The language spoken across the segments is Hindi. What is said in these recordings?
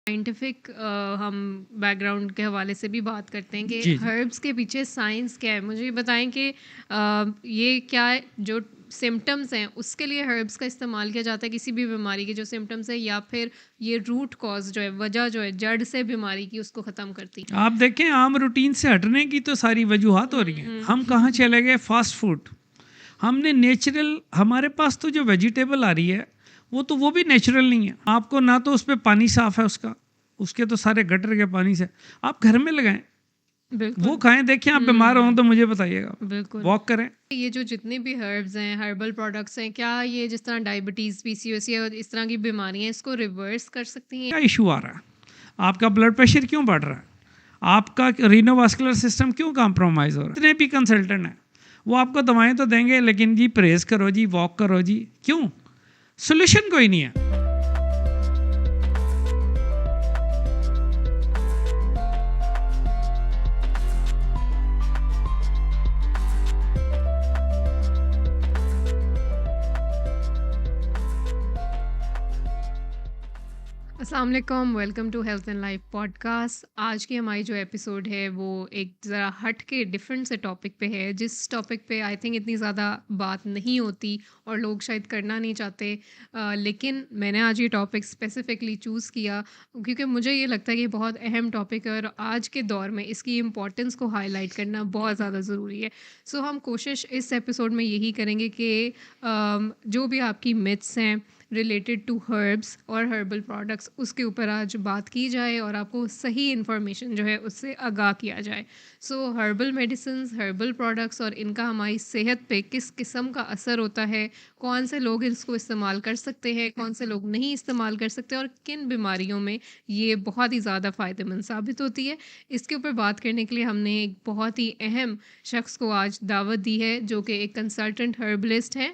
साइंटिफिक हम बैकग्राउंड के हवाले से भी बात करते हैं कि जी, जी। हर्ब्स के पीछे साइंस क्या है। मुझे ये बताएं कि ये क्या है, जो सिम्टम्स हैं उसके लिए हर्ब्स का इस्तेमाल किया जाता है किसी भी बीमारी के जो सिम्टम्स है, या फिर ये रूट कॉज जो है, वजह जो है, जड़ से बीमारी की, उसको ख़त्म करती है। आप देखें आम रूटीन से हटने की तो सारी वजूहात हो रही हैं। हम कहाँ चले गए? Fast food. हमने नेचुरल, हमारे पास तो जो वेजिटेबल आ रही है वो भी नेचुरल नहीं है। आपको ना तो उस पर पानी साफ है उसका, उसके तो सारे गटर के पानी से। आप घर में लगाएं, वो बिल्कुल। खाएं, देखें आप बीमार हो तो मुझे बताइएगा। बिल्कुल। वॉक करें। ये जो जितने भी हर्ब्स हैं, हर्बल प्रोडक्ट्स हैं, क्या ये जिस तरह डायबिटीज़, पीसीओएस और इस तरह की बीमारियां, इसको रिवर्स कर सकती हैं? क्या इशू आ रहा है? आपका ब्लड प्रेशर क्यों बढ़ रहा है? आपका रीनोवास्कुलर सिस्टम क्यों कॉम्प्रोमाइज़ हो रहा है? जितने भी कंसल्टेंट हैं वो आपको दवाएं तो देंगे, लेकिन जी परहेज करो जी, वॉक करो जी, क्यों? सोल्यूशन कोई नहीं है। अस्सलाम वालेकुम, welcome to health and life podcast. आज की हमारी जो एपिसोड है वो एक ज़रा हट के डिफरेंट से टॉपिक पे है, जिस टॉपिक पे आई थिंक इतनी ज़्यादा बात नहीं होती और लोग शायद करना नहीं चाहते। लेकिन मैंने आज ये टॉपिक स्पेसिफिकली चूज़ किया क्योंकि मुझे ये लगता है कि ये बहुत अहम टॉपिक है और आज के दौर में इसकी इम्पोर्टेंस को हाईलाइट करना बहुत ज़्यादा ज़रूरी है। सो हम कोशिश इस एपिसोड में यही करेंगे कि जो भी आपकी मिथ्स हैं रिलेटेड टू हर्ब्स और हर्बल प्रोडक्ट्स, उसके ऊपर आज बात की जाए और आपको सही इन्फॉर्मेशन जो है उससे आगाह किया जाए। सो हर्बल मेडिसिन्स, हर्बल प्रोडक्ट्स और इनका हमारी सेहत पे किस किस्म का असर होता है, कौन से लोग इसको इस्तेमाल कर सकते हैं, कौन से लोग नहीं इस्तेमाल कर सकते, और किन बीमारियों में ये बहुत ही ज़्यादा फ़ायदेमंद साबित होती है, इसके ऊपर बात करने के लिए हमने एक बहुत ही अहम शख्स को आज दावत दी है, जो कि एक कंसल्टेंट हर्बलिस्ट हैं,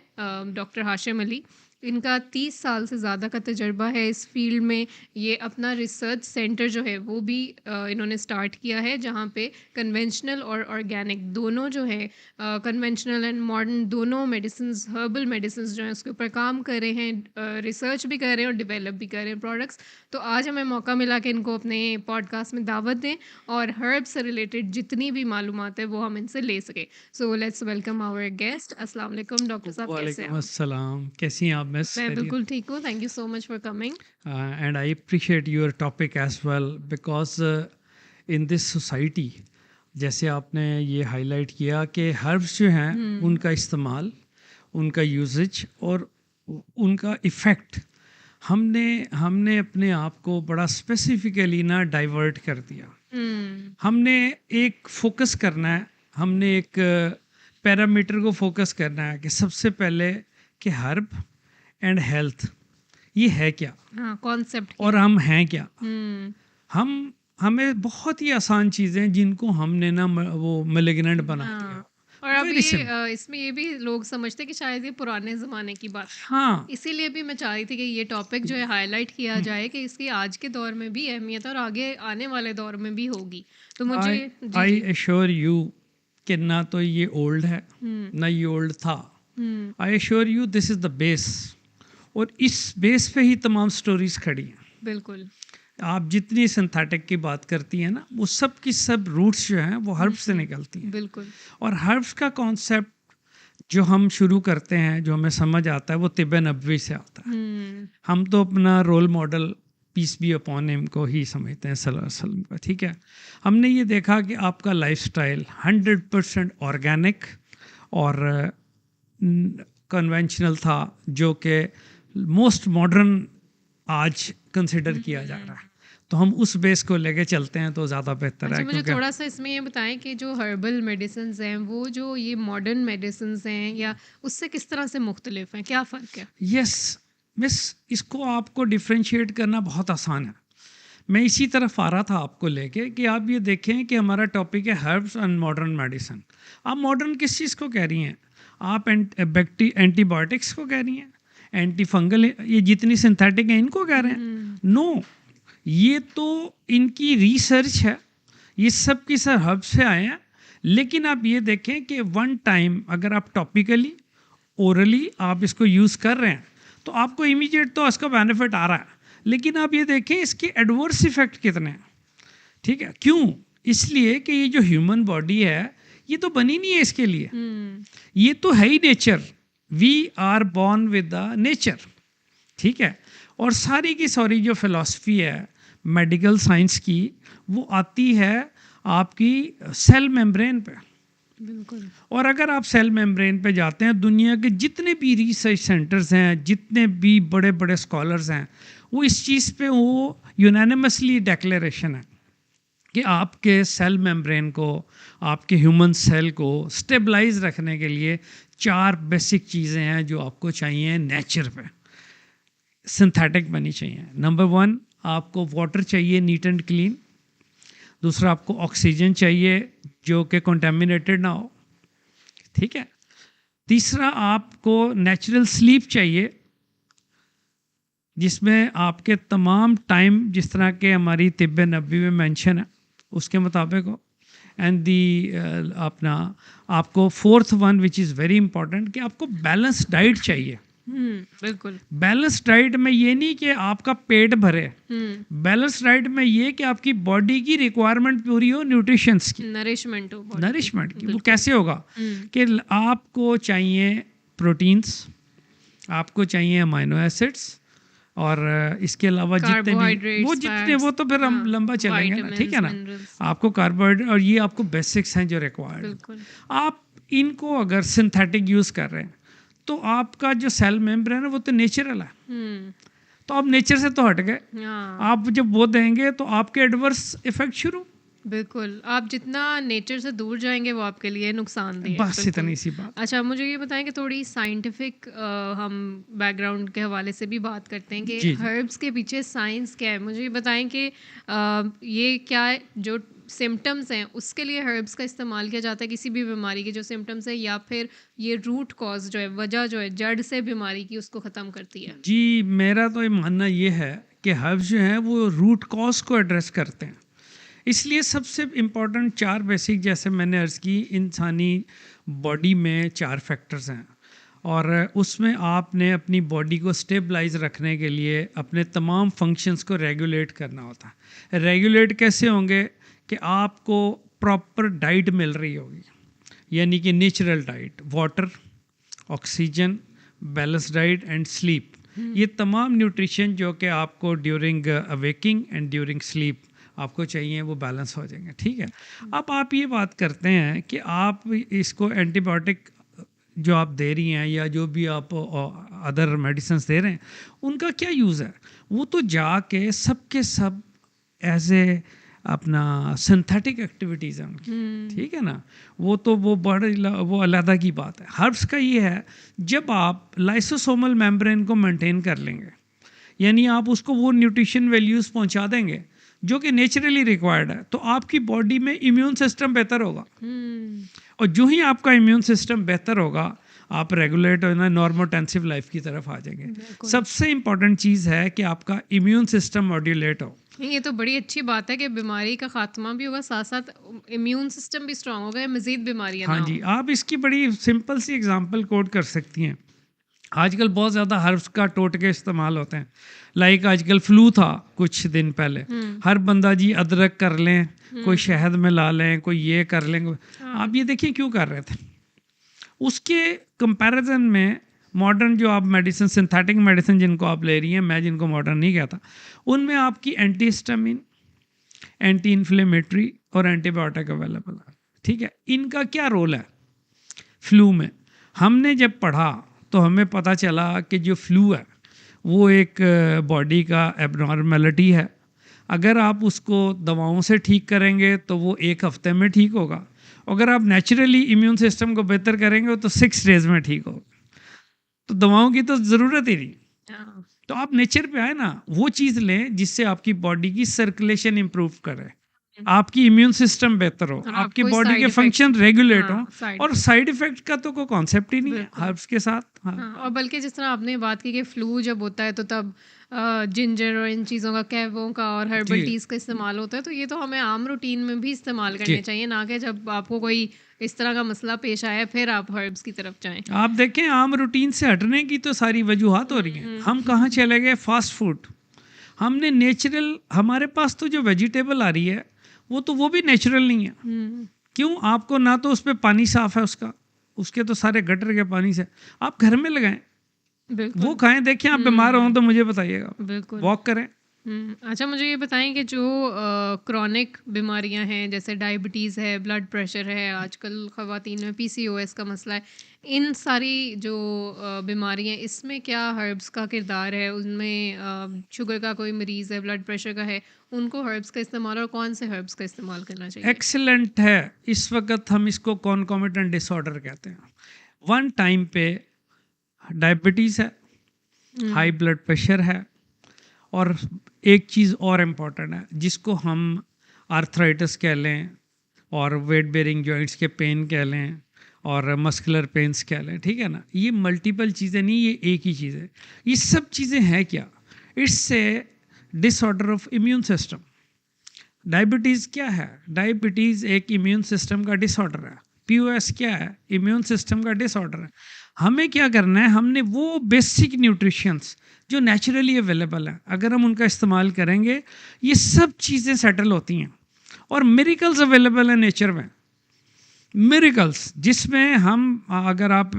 डॉक्टर हाशिम अली। इनका 30 साल से ज़्यादा का तजर्बा है इस फील्ड में। ये अपना रिसर्च सेंटर जो है वो भी इन्होंने स्टार्ट किया है, जहाँ पे कन्वेंशनल और ऑर्गेनिक दोनों जो है, कन्वेंशनल एंड मॉडर्न दोनों मेडिसिन्स, हर्बल मेडिसिन्स जो हैं उसके ऊपर काम कर रहे हैं, रिसर्च भी कर रहे हैं और डेवलप भी कर रहे हैं प्रोडक्ट्स। तो आज हमें मौका मिला कि इनको अपने पॉडकास्ट में दावत दें और हर्ब से रिलेटेड जितनी भी मालूमात है वो हम इनसे ले सकें। So let's welcome our guest. अस्सलाम वालेकुम डॉक्टर साहब, कैसे हैं वालेकुम आप? अस्सलाम, कैसी हैं आप मिस? मैं बिल्कुल ठीक हूँ, thank you so much for coming. And I appreciate your topic as well because in this society, जैसे आपने ये हाईलाइट किया कि हर्ब्स जो हैं उनका इस्तेमाल, उनका यूजेज और उनका इफ़ेक्ट, हमने हमने अपने आप को बड़ा स्पेसिफिकली ना डाइवर्ट कर दिया। हमने एक फोकस करना है, हमने एक पैरामीटर को फोकस करना है कि सबसे पहले कि हर्ब एंड हेल्थ ये है क्या, हाँ, कॉन्सेप्ट और हम हैं क्या। हम्म हमें बहुत ही आसान चीज़ें जिनको हमने ना वो मेलिग्नेंट बना दिया। हाँ। और अब वेरी ये सिंपल। इसमें ये भी लोग समझते हैं कि शायद ये पुराने ज़माने की बात, हाँ, इसीलिए भी मैं चाह रही थी कि ये टॉपिक जो है हाईलाइट किया जाए कि इसकी आज के दौर में भी अहमियत है और आगे आने वाले दौर में भी होगी। तो मुझे आई जी आई जी एश्योर यू कि ना तो ये ओल्ड है ना ये ओल्ड था। आई assure you this is the base, और इस बेस पे ही तमाम स्टोरीज खड़ी हैं। बिल्कुल। आप जितनी सिंथेटिक की बात करती हैं ना, वो सब की सब रूट्स जो हैं वो हर्ब्स से निकलती हैं। बिल्कुल। और हर्ब्स का कॉन्सेप्ट जो हम शुरू करते हैं, जो हमें समझ आता है, वो तिब्ब नबवी से आता है। हम तो अपना role model peace be upon him को ही समझते हैं, सल्लल्लाहु अलैहि वसल्लम का। ठीक है, हमने ये देखा कि आपका लाइफस्टाइल 100% ऑर्गेनिक और कन्वेंशनल था, जो कि मोस्ट मॉडर्न आज कंसिडर किया जा रहा है। तो हम उस बेस को लेके चलते हैं तो ज़्यादा बेहतर अच्छा, है, मुझे क्योंकि थोड़ा सा इसमें ये बताएं कि जो हर्बल मेडिसिन्स हैं वो जो ये मॉडर्न मेडिसिन्स हैं, या उससे किस तरह से मुख्तलिफ हैं, क्या फ़र्क है? यस मिस, इसको आपको डिफ्रेंशिएट करना बहुत आसान है। मैं इसी तरफ आ रहा था आपको लेके कि आप ये देखें कि हमारा टॉपिक है हर्ब्स एंड मॉडर्न मेडिसिन। आप मॉडर्न किस चीज़ को कह रही हैं? आप एंटीबायोटिक्स को कह रही हैं, एंटी फंगल, ये जितनी सिंथेटिक हैं इनको कह रहे हैं? नो, ये तो इनकी रिसर्च है, ये सब की सब हर्ब से आए हैं। लेकिन आप ये देखें कि वन टाइम अगर आप टॉपिकली, ओरली आप इसको यूज़ कर रहे हैं तो आपको इमीडिएट तो इसका बेनिफिट आ रहा है, लेकिन आप ये देखें इसके एडवर्स इफेक्ट कितने हैं, ठीक है। क्यों? इसलिए कि ये जो ह्यूमन बॉडी है ये तो बनी नहीं है इसके लिए, ये तो है ही nature, we are born with the nature, ठीक है। और सारी की सारी जो फिलॉसफी है मेडिकल साइंस की वो आती है आपकी सेल मेम्ब्रेन पे। बिल्कुल। और अगर आप सेल मेम्ब्रेन पे जाते हैं, दुनिया के जितने भी रिसर्च सेंटर्स हैं, जितने भी बड़े बड़े स्कॉलर्स हैं, वो इस चीज़ पे वो यूनानिमसली डेक्लेरेशन है कि आपके सेल मेम्ब्रेन को, आपके ह्यूमन सेल को स्टेबलाइज रखने के लिए 4 बेसिक चीज़ें हैं जो आपको चाहिए नेचर पे, सिंथेटिक बनी चाहिए। नंबर 1 आपको वाटर चाहिए नीट एंड क्लीन। दूसरा आपको ऑक्सीजन चाहिए जो कि कंटेमिनेटेड ना हो, ठीक है। तीसरा आपको नेचुरल स्लीप चाहिए जिसमें आपके तमाम टाइम, जिस तरह के हमारी तिब्बे नबी में मेंशन है उसके मुताबिक हो। एंड दी अपना आपको fourth one which is very important कि आपको बैलेंस डाइट चाहिए। बिल्कुल। बैलेंस डाइट में ये नहीं कि आपका पेट भरे, बैलेंस डाइट में ये कि आपकी बॉडी की रिक्वायरमेंट पूरी हो, न्यूट्रिशंस की, नरिशमेंट हो, नरिशमेंट की। वो कैसे होगा कि आपको चाहिए प्रोटीन्स, आपको चाहिए अमाइनो एसिड्स, और इसके अलावा जितने भी वो जितने वो तो फिर हम लंबा चलेंगे ना, ठीक है ना। आपको कार्बोहाइड्रेट और ये आपको बेसिक्स हैं जो रिक्वायर्ड। आप इनको अगर सिंथेटिक यूज़ कर रहे हैं तो आपका जो सेल मेम्ब्रेन है वो तो नेचुरल है, तो आप नेचर से तो हट गए। आप जब वो देंगे तो आपके एडवर्स इफेक्ट शुरू। बिल्कुल, आप जितना नेचर से दूर जाएंगे वो आपके लिए नुकसानदेह है। बस इतनी सी बात। अच्छा, मुझे ये बताएं कि थोड़ी साइंटिफिक हम बैकग्राउंड के हवाले से भी बात करते हैं कि हर्ब्स के पीछे साइंस क्या है। मुझे ये बताएं कि ये क्या है, जो सिम्टम्स हैं उसके लिए हर्ब्स का इस्तेमाल किया जाता है, किसी भी बीमारी के जो सिम्टम्स है, या फिर ये रूट कॉज जो है, वजह जो है जड़ से बीमारी की, उसको ख़त्म करती है? जी, मेरा तो ये मानना ये है कि हर्ब्स जो हैं वो रूट कॉज को एड्रेस करते हैं। इसलिए सबसे इम्पॉर्टेंट 4 बेसिक, जैसे मैंने अर्ज़ की, इंसानी बॉडी में 4 फैक्टर्स हैं और उसमें आपने अपनी बॉडी को स्टेबलाइज रखने के लिए अपने तमाम फंक्शंस को रेगुलेट करना होता है। रेगुलेट कैसे होंगे कि आपको प्रॉपर डाइट मिल रही होगी, यानी कि natural diet, water, oxygen, balance diet and sleep. ये तमाम न्यूट्रिशन जो कि आपको during awaking and during sleep आपको चाहिए वो बैलेंस हो जाएंगे, ठीक है। अब आप ये बात करते हैं कि आप इसको एंटीबायोटिक जो आप दे रही हैं या जो भी आप अदर मेडिसिन दे रहे हैं उनका क्या यूज़ है? वो तो जाके सब के सब एज ए अपना सिंथेटिक एक्टिविटीज़ हैं उनकी, ठीक है ना। वो तो वो बड़े वो अलग की बात है। हर्ब्स का ये है, जब आप लाइसोसोमल मेम्ब्रेन को मेंटेन कर लेंगे, यानी आप उसको वो न्यूट्रिशन वैल्यूज़ पहुंचा देंगे जो कि नेचुरली रिक्वायर्ड है, तो आपकी बॉडी में इम्यून सिस्टम बेहतर होगा। और जो ही आपका इम्यून सिस्टम बेहतर होगा, आप रेगुलेट होना नॉर्मोटेंसिव लाइफ की तरफ आ जाएंगे। सबसे इम्पॉर्टेंट चीज़ है कि आपका इम्यून सिस्टम मॉड्यूलेट हो। ये तो बड़ी अच्छी बात है कि बीमारी का खात्मा भी होगा, साथ साथ इम्यून सिस्टम भी स्ट्रांग होगा, मजीद बीमारियां हाँ जी, आप इसकी बड़ी सिंपल सी एग्जांपल कोट कर सकती हैं। आजकल बहुत ज़्यादा हर्ब्स का टोटके इस्तेमाल होते हैं। लाइक आजकल फ्लू था कुछ दिन पहले, हर बंदा जी अदरक कर लें, कोई शहद में ला लें, कोई ये कर लें। आप ये देखिए क्यों कर रहे थे। उसके कंपैरिजन में मॉडर्न जो आप मेडिसिन, सिंथेटिक मेडिसिन जिनको आप ले रही हैं, मैं जिनको मॉडर्न नहीं कहता, उनमें आपकी एंटी हिस्टामिन, एंटी इन्फ्लेमेटरी और एंटीबायोटिक अवेलेबल है, ठीक है। इनका क्या रोल है फ्लू में? हमने जब पढ़ा तो हमें पता चला कि जो फ्लू है वो एक बॉडी का एबनॉर्मेलिटी है। अगर आप उसको दवाओं से ठीक करेंगे तो वो 1 हफ्ते में ठीक होगा। अगर आप नेचुरली इम्यून सिस्टम को बेहतर करेंगे तो 6 डेज में ठीक होगा। तो दवाओं की तो ज़रूरत ही नहीं। तो आप नेचर पे आए ना, वो चीज़ लें जिससे आपकी बॉडी की सर्कुलेशन इम्प्रूव करे, आपकी इम्यून सिस्टम बेहतर हो, आपकी बॉडी के फंक्शन रेगुलेट हो, और साइड इफेक्ट का तो कोई कॉन्सेप्ट ही नहीं है हर्ब्स के साथ। और बल्कि जिस तरह आपने बात की कि फ्लू जब होता है तो तब जिंजर और इन चीज़ों का, कैवों का और हर्बल टीज का इस्तेमाल होता है, तो ये तो हमें आम रूटीन में भी इस्तेमाल करने चाहिए, ना कि जब आपको कोई इस तरह का मसला पेश आया फिर आप हर्ब्स की तरफ जाएं। आप देखें, आम रूटीन से हटने की तो सारी वजूहात हो रही हैं। हम कहाँ चले गए? Fast food. हमने नेचुरल, हमारे पास तो जो वेजिटेबल आ रही है वो भी नेचुरल नहीं है। क्यों? आपको ना तो उस पर पानी साफ है उसके तो सारे गटर के पानी से, आप घर में लगाएं, वो खाएं, देखें आप बीमार हो तो मुझे बताइएगा, वॉक करें। अच्छा, मुझे ये बताएं कि जो क्रॉनिक बीमारियां हैं जैसे डायबिटीज़ है, ब्लड प्रेशर है, आजकल ख़वातीन में पीसीओएस का मसला है, इन सारी जो बीमारियां, इसमें क्या हर्ब्स का किरदार है? उनमें शुगर का कोई मरीज़ है, ब्लड प्रेशर का है, उनको हर्ब्स का इस्तेमाल, और कौन से हर्ब्स का इस्तेमाल करना चाहिए? एक्सीलेंट है। इस वक्त हम इसको कॉन्कोमिटेंट डिसऑर्डर कहते हैं। वन टाइम पे डायबिटीज़ है, हाई ब्लड प्रेशर है, और एक चीज़ और इम्पॉर्टेंट है जिसको हम आर्थराइटिस कह लें और वेट बेरिंग जॉइंट्स के पेन कह लें और मस्कुलर पेन्स कह लें, ठीक है ना। ये मल्टीपल चीज़ें नहीं, ये एक ही चीज़ है। ये सब चीज़ें हैं क्या? It's a disorder of immune system. Diabetes क्या है? डायबिटीज़ एक इम्यून सिस्टम का डिसऑर्डर है। पीओएस क्या है? इम्यून सिस्टम का डिसऑर्डर है। हमें क्या करना है? हमने वो बेसिक न्यूट्रिशंस जो नेचुरली अवेलेबल है, अगर हम उनका इस्तेमाल करेंगे, ये सब चीज़ें सेटल होती हैं। और मिरेकल्स अवेलेबल हैं नेचर में, मिरेकल्स जिसमें हम, अगर आप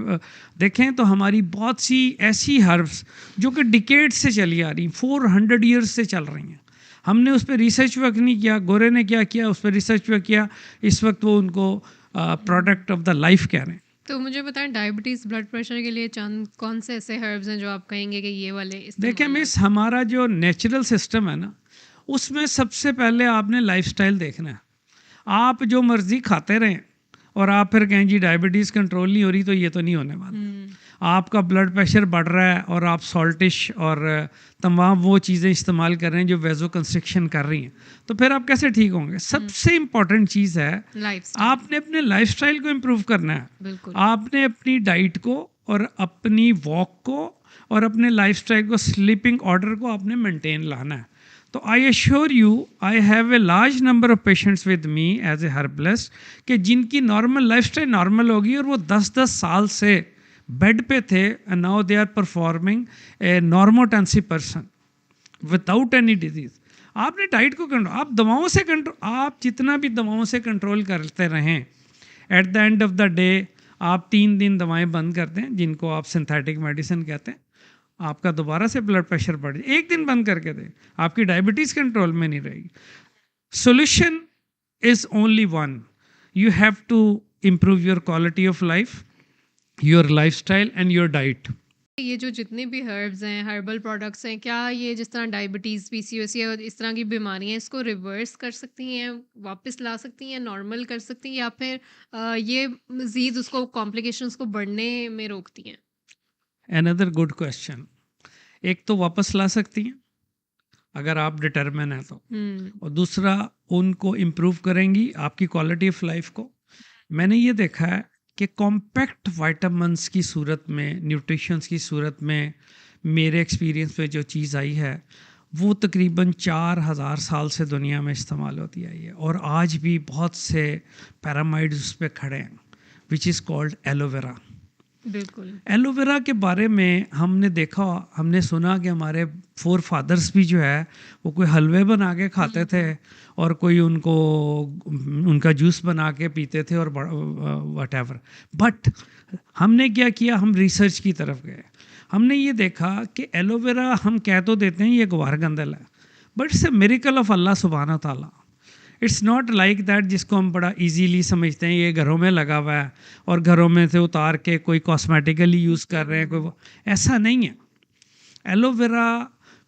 देखें तो हमारी बहुत सी ऐसी हर्ब्स जो कि डिकेड से चली आ रही, 400 ईयर्स से चल रही हैं। हमने उस पर रिसर्च वर्क नहीं किया, गोरे ने क्या किया, उस पर रिसर्च वर्क किया, इस वक्त वो उनको प्रोडक्ट ऑफ द लाइफ कह रहे हैं। तो मुझे बताएं, डायबिटीज़ ब्लड प्रेशर के लिए चंद कौन से ऐसे हर्ब्स हैं जो आप कहेंगे कि ये वाले इस्तेमाल? देखिए मिस, हमारा जो नेचुरल सिस्टम है ना, उसमें सबसे पहले आपने लाइफस्टाइल देखना है। आप जो मर्जी खाते रहें और आप फिर कहें जी डायबिटीज़ कंट्रोल नहीं हो रही, तो ये तो नहीं होने वाला। आपका ब्लड प्रेशर बढ़ रहा है और आप सॉल्टिश और तमाम वो चीज़ें इस्तेमाल कर रहे हैं जो वेजो कंस्ट्रिक्शन कर रही हैं, तो फिर आप कैसे ठीक होंगे? सबसे इम्पॉर्टेंट चीज़ है आपने अपने लाइफस्टाइल को इम्प्रूव करना है। आपने अपनी डाइट को और अपनी वॉक को और अपने लाइफस्टाइल को, स्लीपिंग ऑर्डर को आपने मेंटेन लाना है। तो I assure you, I have a large number of patients with me as a herbalist कि जिनकी नॉर्मल लाइफस्टाइल नॉर्मल होगी और वो 10-10 साल से बेड पे थे, and now they are performing a normotensive person without any disease. आपने डाइट को कंट्रोल, आप दवाओं से कंट्रोल, आप जितना भी दवाओं से कंट्रोल करते रहें, at the end of the day आप 3 दिन दवाएं बंद कर दें, जिनको आप सिंथेटिक मेडिसिन कहते हैं, आपका दोबारा से ब्लड प्रेशर बढ़ जाए। 1 दिन बंद करके दें, आपकी डायबिटीज़ कंट्रोल में नहीं रहेगी। Solution is only one, you have to improve your quality of life, your lifestyle and your diet. ये जो जितने भी हर्ब्स हैं, हर्बल प्रोडक्ट्स हैं, क्या ये जिस तरह डायबिटीज़, पीसीओएस और इस तरह की बीमारियां, इसको रिवर्स कर सकती हैं, वापस ला सकती हैं, नॉर्मल कर सकती हैं, या फिर ये मज़ीद उसको कॉम्प्लिकेशंस को बढ़ने में रोकती हैं? Another good question. एक तो वापस ला सकती हैं अगर आप डिटरमिन है तो, और दूसरा उनको इम्प्रूव करेंगी आपकी क्वालिटी ऑफ लाइफ को। मैंने ये देखा है कि कॉम्पैक्ट वाइटामिन्स की सूरत में, न्यूट्रिशंस की सूरत में, मेरे एक्सपीरियंस में जो चीज़ आई है वो तकरीबन 4000 साल से दुनिया में इस्तेमाल होती आई है, और आज भी बहुत से पैरामाइड्स उस पर खड़े हैं, विच इज़ कॉल्ड एलोवेरा। बिल्कुल। एलोवेरा के बारे में हमने देखा, हमने सुना कि हमारे फोर फादर्स भी जो है वो कोई हलवे बना के खाते थे और कोई उनको उनका जूस बना के पीते थे और व्हाटएवर। बट हमने क्या किया, हम रिसर्च की तरफ गए। हमने ये देखा कि एलोवेरा हम कह तो देते हैं ये गवारगंदल है, but it's a miracle of Allah सुब्हाना ताला। इट्स नॉट लाइक दैट जिसको हम बड़ा इजीली समझते हैं, ये घरों में लगा हुआ है और घरों में से उतार के कोई कॉस्मेटिकली यूज़ कर रहे हैं, कोई ऐसा नहीं है। एलोवेरा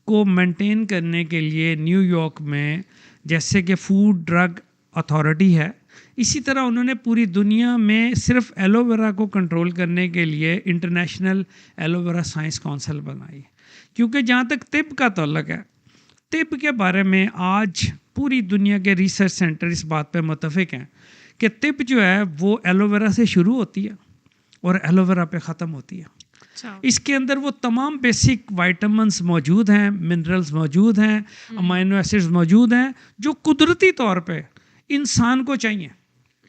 को मेंटेन करने के लिए न्यूयॉर्क में जैसे कि फूड ड्रग अथॉरिटी है, इसी तरह उन्होंने पूरी दुनिया में सिर्फ एलोवेरा को कंट्रोल करने के लिए इंटरनेशनल एलोवेरा साइंस काउंसिल बनाई। क्योंकि जहाँ तक तिब का ताल्लुक है, तिब के बारे में आज पूरी दुनिया के रिसर्च सेंटर इस बात पे मुत्तफिक हैं कि तिब जो है वो एलोवेरा से शुरू होती है और एलोवेरा पे ख़त्म होती है। इसके अंदर वो तमाम बेसिक विटामिन्स मौजूद हैं, मिनरल्स मौजूद हैं, अमाइनो एसिड्स मौजूद हैं, जो कुदरती तौर पे इंसान को चाहिए,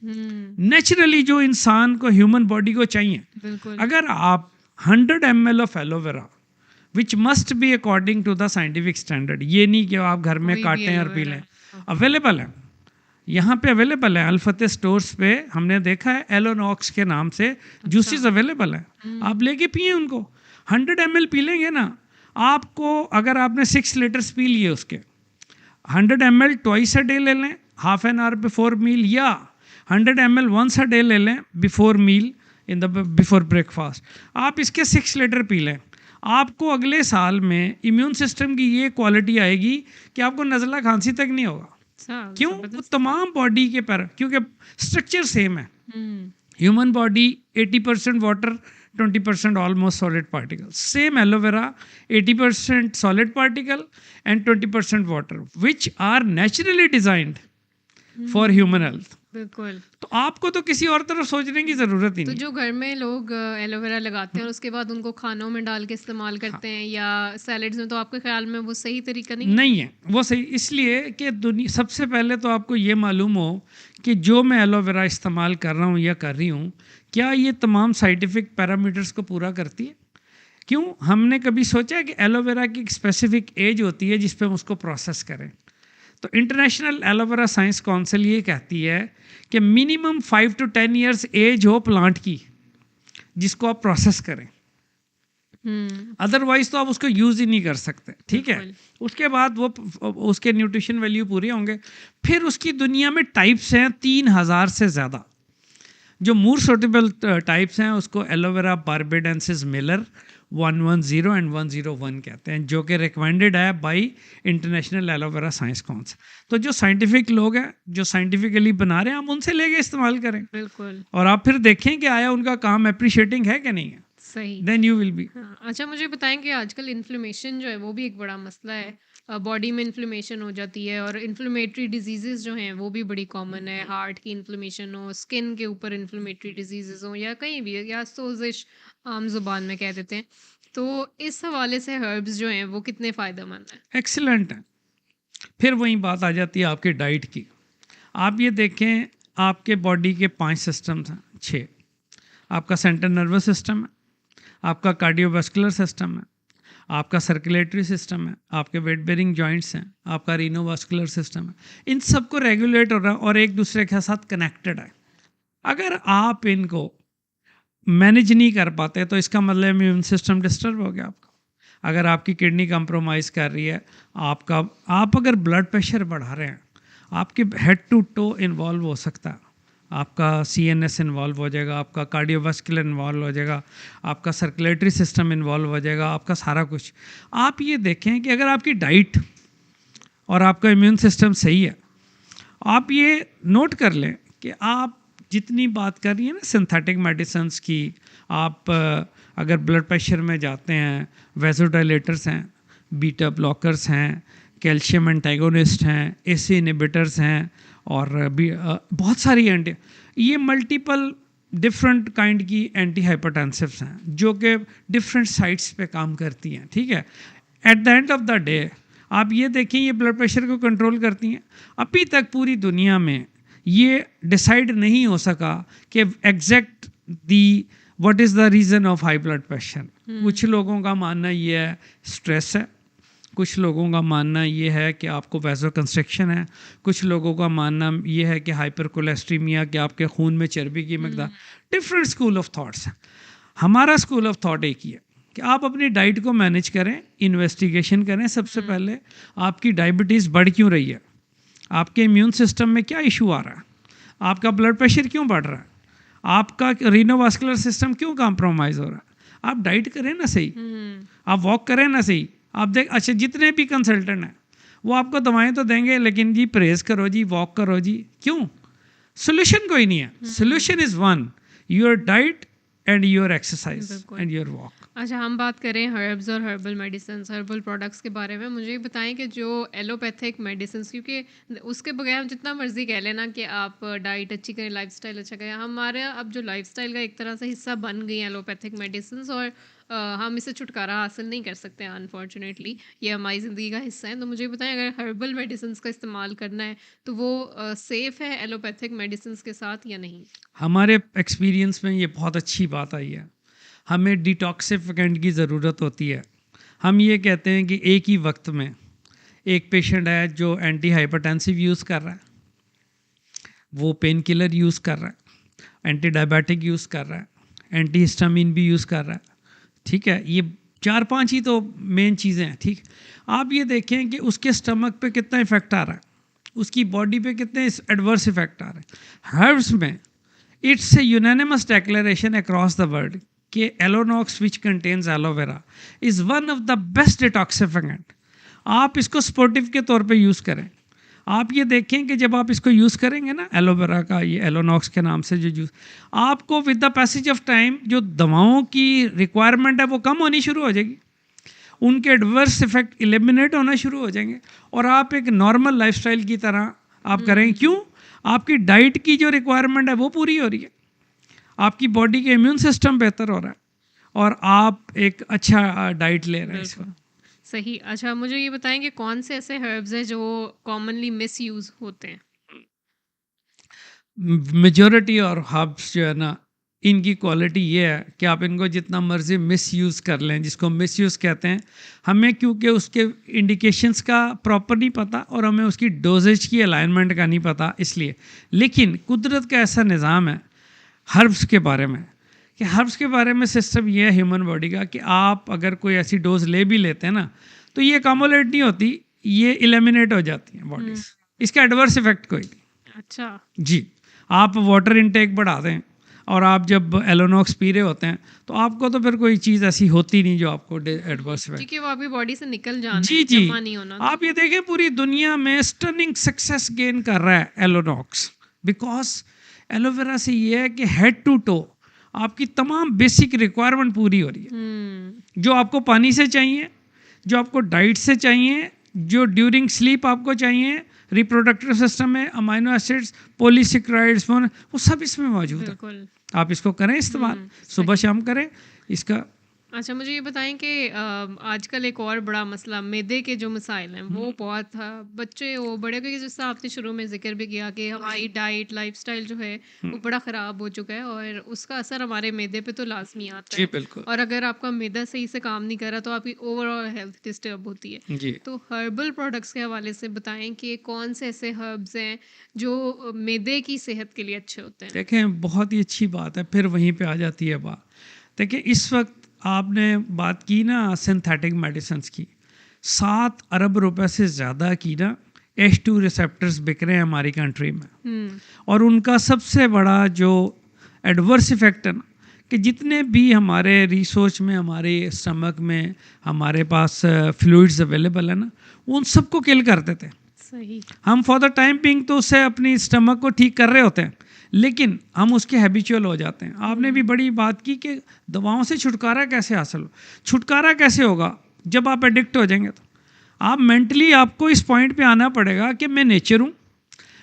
नेचुरली जो इंसान को, ह्यूमन बॉडी को चाहिए। अगर आप 100 ml of aloe vera which must be according to the scientific standard. ये नहीं कि आप घर में कोई भी काटें और पी एलोवेरा। लें, अवेलेबल है, यहाँ पे अवेलेबल है। अल्फते स्टोर्स पे हमने देखा है एलोनॉक्स के नाम से जूसेस अवेलेबल है, आप लेके पिए उनको। 100 ml पी लेंगे ना आपको, अगर आपने 6 लीटर्स पी लिए उसके, 100 ml ट्वाइस अ डे ले लें half an hour before meal, या 100 ml वंस अ डे ले लें before meal in the before breakfast. आप इसके 6 लीटर पी लें, आपको अगले साल में इम्यून सिस्टम की ये क्वालिटी आएगी कि आपको नज़ला खांसी तक नहीं होगा। अच्छा, क्यों? वो जबरदस्त। तमाम बॉडी के पर, क्योंकि स्ट्रक्चर सेम है। Hmm. Human body 80% water, 20% almost solid particle. Same aloe vera 80% solid particle and 20% water, which are naturally designed for human health. बिल्कुल। तो आपको तो किसी और तरफ सोचने की जरूरत ही तो नहीं। जो घर में लोग एलोवेरा लगाते हैं और उसके बाद उनको खानों में डाल के इस्तेमाल करते हैं या सैलेड्स में, तो आपके ख्याल में वो सही तरीका नहीं है? नहीं है वो सही, इसलिए कि दुनिया, सबसे पहले तो आपको ये मालूम हो कि जो मैं एलोवेरा इस्तेमाल कर रहा हूँ या कर रही हूँ, क्या ये तमाम साइंटिफिक पैरामीटर्स को पूरा करती है। क्यों? हमने कभी सोचा है कि एलोवेरा की एक स्पेसिफिक एज होती है जिस पे हम उसको प्रोसेस करें। तो इंटरनेशनल एलोवेरा साइंस काउंसिल ये कहती है कि मिनिमम 5 to 10 ईयर्स एज हो प्लांट की जिसको आप प्रोसेस करें, अदरवाइज तो आप उसको यूज ही नहीं कर सकते। ठीक है, उसके बाद वो उसके न्यूट्रिशन वैल्यू पूरे होंगे। फिर उसकी दुनिया में टाइप्स हैं 3000 से ज़्यादा। जो मोर सूटेबल टाइप्स हैं उसको एलोवेरा बार्बेडेंसिस मिलर 110 एंड 101 कहते हैं, जो कि रिकमेंडेड है bye international aloe vera science council. तो जो साइंटिफिक लोग हैं, जो साइंटिफिकली बना रहे हैं, हम उनसे लेके इस्तेमाल करें। बिल्कुल। और आप फिर देखें कि आया उनका काम अप्रिशिएटिंग है कि नहीं है, सही। Then you will be. हाँ, अच्छा मुझे बताएं कि आजकल इन्फ्लेमेशन जो है वो भी एक बड़ा मसला है। बॉडी में इन्फ्लेमेशन हो जाती है और इन्फ्लेमेटरी डिजीजेस जो हैं वो भी बड़ी कॉमन है। हार्ट की इन्फ्लेमेशन हो, स्किन के ऊपर इन्फ्लेमेटरी डिजीजेस हो, या कहीं भी, या सोजिश आम जुबान में कह देते हैं। तो इस हवाले से हर्ब्स जो हैं वो कितने फ़ायदेमंद हैं? एक्सीलेंट है। फिर वही बात आ जाती है आपके डाइट की। आप ये देखें, आपके बॉडी के 5 सिस्टम्स हैं, 6। आपका सेंट्रल नर्वस सिस्टम है, आपका कार्डियोवास्कुलर सिस्टम है, आपका सर्कुलेटरी सिस्टम है, आपके वेट बेरिंग जॉइंट्स हैं, आपका रीनोवास्कुलर सिस्टम है। इन सबको रेगुलेट हो रहा है और एक दूसरे के साथ कनेक्टेड है। अगर आप इनको मैनेज नहीं कर पाते तो इसका मतलब इम्यून सिस्टम डिस्टर्ब हो गया आपका। अगर आपकी किडनी कंप्रोमाइज़ कर रही है, आप अगर ब्लड प्रेशर बढ़ा रहे हैं, आपके हेड टू टो इन्वॉल्व हो सकता है। आपका CNS इन्वॉल्व हो जाएगा, आपका कार्डियोवास्कुलर इन्वॉल्व हो जाएगा, आपका सर्कुलेटरी सिस्टम इन्वॉल्व हो जाएगा, आपका सारा कुछ। आप ये देखें कि अगर आपकी डाइट और आपका इम्यून सिस्टम सही है, आप ये नोट कर लें कि आप जितनी बात कर रही हैं ना सिंथेटिक मेडिसिन्स की, आप अगर ब्लड प्रेशर में जाते हैं, वेसोडाइलेटर्स हैं, बीटा ब्लॉकर्स हैं, कैल्शियम एंटागोनिस्ट हैं, AC इनहिबिटर्स हैं, और भी बहुत सारी ये मल्टीपल डिफरेंट काइंड की एंटी हाइपरटेंसिव्स हैं जो कि डिफरेंट साइट्स पे काम करती हैं। ठीक है, at the end of the day आप ये देखें, ये ब्लड प्रेशर को कंट्रोल करती हैं। अभी तक पूरी दुनिया में ये डिसाइड नहीं हो सका कि exact what is the reason of high blood pressure. कुछ लोगों का मानना ये है स्ट्रेस है, कुछ लोगों का मानना ये है कि आपको वैसो कंस्ट्रक्शन है, कुछ लोगों का मानना ये है कि हाइपर कोलेस्ट्रीमिया, कि आपके खून में चर्बी की मकदार। डिफरेंट स्कूल ऑफ थॉट्स हैं। हमारा स्कूल ऑफ थॉट एक ही है कि आप अपनी डाइट को मैनेज करें, इन्वेस्टिगेशन करें। सबसे पहले आपकी डायबिटीज़ बढ़ क्यों रही है, आपके इम्यून सिस्टम में क्या इशू आ रहा है, आपका ब्लड प्रेशर क्यों बढ़ रहा है, आपका रीनोवास्कुलर सिस्टम क्यों कॉम्प्रोमाइज़ हो रहा है। आप डाइट करें ना सही, आप वॉक करें ना सही। आप देख, अच्छा जितने भी कंसल्टेंट हैं वो आपको दवाएं तो देंगे, लेकिन जी परहेज़ करो जी, वॉक करो जी, क्यों? सोल्यूशन कोई नहीं है। Solution is one, your diet and your exercise and your walk. अच्छा, हम बात करें हर्ब्स और हर्बल मेडिसिन, हर्बल प्रोडक्ट्स के बारे में। मुझे बताएं कि जो एलोपैथिक मेडिसिन, क्योंकि उसके बगैर हम जितना मर्जी कह लेना कि आप डाइट अच्छी करें, लाइफस्टाइल अच्छा करें, हमारे अब जो लाइफस्टाइल का एक तरह से हिस्सा बन गई एलोपैथिक मेडिसिन, और हम इससे छुटकारा हासिल नहीं कर सकते अनफॉर्चुनेटली। ये हमारी ज़िंदगी का हिस्सा है। तो मुझे बताएं, अगर हर्बल मेडिसिन का इस्तेमाल करना है तो वो सेफ़ है एलोपैथिक मेडिसिन के साथ या नहीं? हमारे एक्सपीरियंस में ये बहुत अच्छी बात आई है। हमें डिटॉक्सिफिकेंट की ज़रूरत होती है, हम ये कहते हैं कि एक ही वक्त में एक पेशेंट है जो एंटी हाइपरटेंसिव यूज़ कर रहा है, वो पेन किलर यूज़ कर रहा है, एंटी डायबिटिक यूज़ कर रहा है, एंटी हिस्टामिन भी यूज़ कर रहा है, ठीक है। ये 4-5 ही तो मेन चीज़ें हैं, ठीक। आप ये देखें कि उसके स्टमक पे कितना इफेक्ट आ रहा है, उसकी बॉडी पे कितने एडवर्स इफेक्ट आ रहे हैं। हर्ब्स में it's a unanimous declaration across the world कि Alonox which contains aloe vera is one of the best detoxificant. आप इसको स्पोर्टिव के तौर पे यूज़ करें। आप ये देखें कि जब आप इसको यूज़ करेंगे ना, एलोवेरा का ये एलोनॉक्स के नाम से जो यूज़, आपको with the passage of time जो दवाओं की रिक्वायरमेंट है वो कम होनी शुरू हो जाएगी, उनके एडवर्स इफेक्ट एलिमिनेट होना शुरू हो जाएंगे और आप एक नॉर्मल लाइफस्टाइल की तरह आप करेंगे। क्यों? आपकी डाइट की जो रिक्वायरमेंट है वो पूरी हो रही है, आपकी बॉडी के इम्यून सिस्टम बेहतर हो रहा है और आप एक अच्छा डाइट ले रहे हैं इसको। सही। अच्छा, मुझे ये बताएंगे कौन से ऐसे हर्ब्स हैं जो कॉमनली मिस यूज होते हैं? मेजॉरिटी और हर्ब्स जो है ना, इनकी क्वालिटी ये है कि आप इनको जितना मर्जी मिस यूज़ कर लें, जिसको मिस यूज़ कहते हैं, हमें क्योंकि उसके इंडिकेशंस का प्रॉपर नहीं पता और हमें उसकी डोजेज की अलाइनमेंट का नहीं पता, इसलिए। लेकिन कुदरत का ऐसा निज़ाम है हर्ब्स के बारे में कि हर्ब्स के बारे में सिस्टम ये है ह्यूमन बॉडी का कि आप अगर कोई ऐसी डोज ले भी लेते हैं ना, तो ये कम्युलेट नहीं होती, ये एलिमिनेट हो जाती है बॉडी से, इसका एडवर्स इफेक्ट कोई नहीं। अच्छा जी, आप वाटर इनटेक बढ़ा दें और आप जब एलोनॉक्स पी रहे होते हैं तो आपको तो फिर कोई चीज़ ऐसी होती नहीं जो आपको एडवर्स इफेक्ट, क्योंकि वो आपकी बॉडी से निकल जाना जी है, जी। जमा नहीं होना। आप ये देखें पूरी दुनिया में स्टनिंग सक्सेस गेन कर रहा है एलोनॉक्स, बिकॉज एलोवेरा से ये है कि हेड टू टो आपकी तमाम बेसिक रिक्वायरमेंट पूरी हो रही है। जो आपको पानी से चाहिए, जो आपको डाइट से चाहिए, जो ड्यूरिंग स्लीप आपको चाहिए, रिप्रोडक्टिव सिस्टम में अमाइनो एसिड्स, पॉलीसेकेराइड्स, वो सब इसमें मौजूद है। आप इसको करें इस्तेमाल, सुबह शाम करें इसका। अच्छा, मुझे ये बताएं कि आजकल एक और बड़ा मसला मैदे के जो मसाइल हैं वो बहुत बच्चे हो बड़े, क्योंकि जैसा आपने शुरू में जिक्र भी किया कि हमारी डाइट लाइफस्टाइल जो है वो बड़ा ख़राब हो चुका है और उसका असर हमारे मैदे पे तो लाजमी आता जी है। बिल्कुल। और अगर आपका मैदा सही से काम नहीं कर रहा तो आपकी ओवरऑल हेल्थ डिस्टर्ब होती है। जी। तो हर्बल प्रोडक्ट्स के हवाले से बताएं कि कौन से ऐसे हर्ब्स हैं जो मैदे की सेहत के लिए अच्छे होते हैं? देखें, बहुत ही अच्छी बात है, फिर वहीं पे आ जाती है बात। देखिए, इस वक्त आपने बात की ना सिंथेटिक मेडिसिन्स की, 7 अरब रुपए से ज़्यादा की ना H2 रिसेप्टर्स बिक रहे हैं हमारी कंट्री में। और उनका सबसे बड़ा जो एडवर्स इफेक्ट है ना, कि जितने भी हमारे रिसर्च में, हमारे स्टमक में हमारे पास फ्लूइड्स अवेलेबल है ना, उन सबको किल कर देते हैं। सही। हम फॉर द टाइम बिंग तो उससे अपनी स्टमक को ठीक कर रहे होते हैं, लेकिन हम उसके हैबिचुअल हो जाते हैं। आपने भी बड़ी बात की कि दवाओं से छुटकारा कैसे हासिल हो। छुटकारा कैसे होगा? जब आप एडिक्ट हो जाएंगे तो आप मेंटली, आपको इस पॉइंट पे आना पड़ेगा कि मैं नेचर हूँ,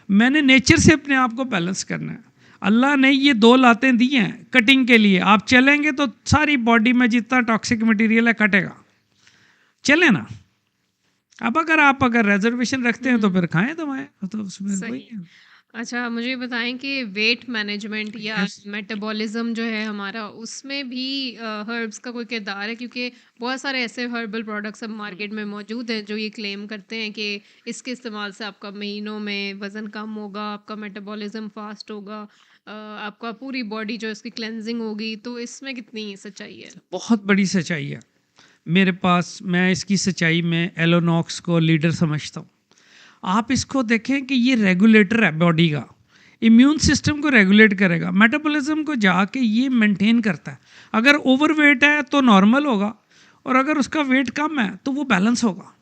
मैंने नेचर से अपने आप को बैलेंस करना है। अल्लाह ने ये 2 लातें दी हैं कटिंग के लिए, आप चलेंगे तो सारी बॉडी में जितना टॉक्सिक मटीरियल है कटेगा, चले ना। अब अगर रिजर्वेशन रखते हैं तो फिर खाएं दवाएं, तो उसमें वही है। अच्छा, मुझे बताएं कि वेट मैनेजमेंट या मेटाबॉलिज्म जो है हमारा, उसमें भी हर्ब्स का कोई किरदार है? क्योंकि बहुत सारे ऐसे हर्बल प्रोडक्ट्स अब मार्केट में मौजूद हैं जो ये क्लेम करते हैं कि इसके इस्तेमाल से आपका महीनों में वज़न कम होगा, आपका मेटाबॉलिज्म फास्ट होगा, आपका पूरी बॉडी जो इसकी क्लेंजिंग होगी। तो इसमें कितनी सच्चाई है? बहुत बड़ी सच्चाई है मेरे पास। मैं इसकी सच्चाई में एलोनॉक्स को लीडर समझता हूँ। आप इसको देखें कि ये रेगुलेटर है बॉडी का, इम्यून सिस्टम को रेगुलेट करेगा, मेटाबॉलिज्म को जाके ये मेंटेन करता है। अगर ओवरवेट है तो नॉर्मल होगा और अगर उसका वेट कम है तो वो बैलेंस होगा।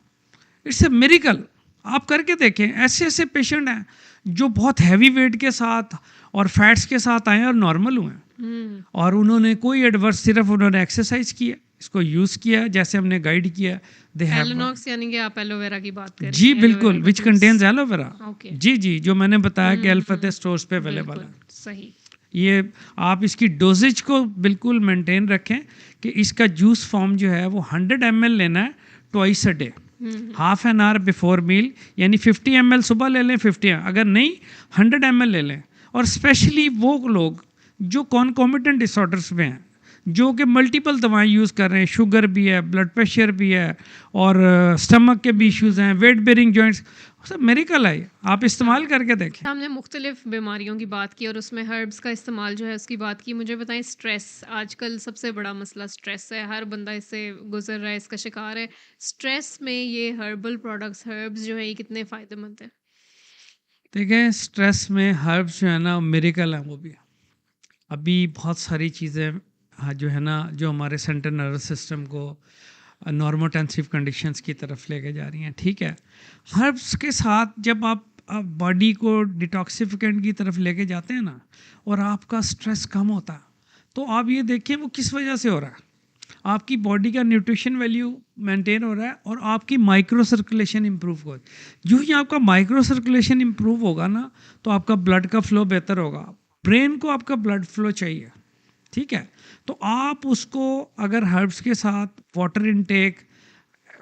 It's a miracle. आप करके देखें, ऐसे ऐसे पेशेंट हैं जो बहुत हैवी वेट के साथ और फैट्स के साथ आए और नॉर्मल हुए हैं, और उन्होंने कोई एडवर्स, सिर्फ उन्होंने एक्सरसाइज किया, इसको यूज़ किया जैसे हमने गाइड किया। एलोनॉक्स यानी कि आप एलोवेरा की बात करें? जी बिल्कुल, विच कंटेन्स एलोवेरा। ओके। जी जी, जो मैंने बताया कि अल्फतेह स्टोर्स पे अवेलेबल है। सही। ये आप इसकी डोजेज को बिल्कुल मेंटेन रखें कि इसका जूस फॉर्म जो है वो 100 ml लेना है twice a day, half an hour before meal, यानी 50 ml सुबह ले लें, 50 अगर नहीं 100 ml ले लें। और स्पेशली वो लोग जो कॉन्कोमिटेंट डिसऑर्डर्स में हैं, जो कि मल्टीपल दवाएं यूज़ कर रहे हैं, शुगर भी है, ब्लड प्रेशर भी है, और स्टमक के भी इश्यूज़ हैं, वेट बेरिंग जॉइंट्स, सब मेरिकल है। आप इस्तेमाल करके देखें। हमने मुख्तलिफ बीमारियों की बात की और उसमें हर्ब्स का इस्तेमाल जो है उसकी बात की। मुझे बताएं, स्ट्रेस आजकल सबसे बड़ा मसला स्ट्रेस है, हर बंदा इससे गुजर रहा है, इसका शिकार है। स्ट्रेस में ये हर्बल प्रोडक्ट्स, हर्ब्स जो है ये कितने फ़ायदेमंद है? देखें, स्ट्रेस में हर्ब्स जो है ना मेरिकल है वो भी। अभी बहुत सारी चीज़ें जो है ना, जो हमारे सेंट्रल नर्वस सिस्टम को नॉर्मोटेंसिव कंडीशंस की तरफ लेके जा रही हैं, ठीक है। हर्ब्स के साथ जब आप बॉडी को डिटॉक्सिफिकेंट की तरफ लेके जाते हैं ना, और आपका स्ट्रेस कम होता है, तो आप ये देखिए वो किस वजह से हो रहा है। आपकी बॉडी का न्यूट्रिशन वैल्यू मेंटेन हो रहा है और आपकी माइक्रो सर्कुलेशन इंप्रूव हो। जो ही आपका माइक्रो सर्कुलेशन इंप्रूव होगा ना, तो आपका ब्लड का फ्लो बेहतर होगा। ब्रेन को आपका ब्लड फ्लो चाहिए, ठीक है। तो आप उसको अगर हर्ब्स के साथ वाटर इनटेक,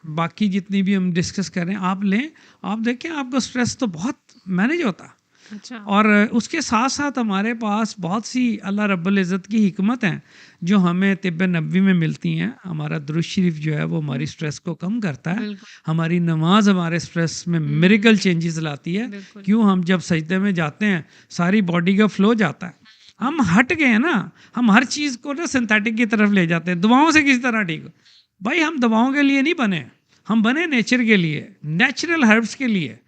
बाकी जितनी भी हम डिस्कस कर रहे हैं, आप लें, आप देखें आपका स्ट्रेस तो बहुत मैनेज होता है। अच्छा। और उसके साथ साथ हमारे पास बहुत सी अल्लाह रब्बुल इज़्ज़त की हिकमत हैं जो हमें तिब्ब नबवी में मिलती हैं। हमारा दुरूद शरीफ जो है वो हमारी स्ट्रेस को कम करता है। हमारी नमाज हमारे स्ट्रेस में मिरेकल चेंजेस लाती है। क्यों? हम जब सजदे में जाते हैं सारी बॉडी का फ्लो जाता है। हम हट गए हैं ना, हम हर चीज़ को ना सिंथेटिक की तरफ ले जाते हैं, दवाओं से किसी तरह ठीक हो। भाई हम दवाओं के लिए नहीं बने, हम बने नेचर के लिए, नेचुरल हर्ब्स के लिए,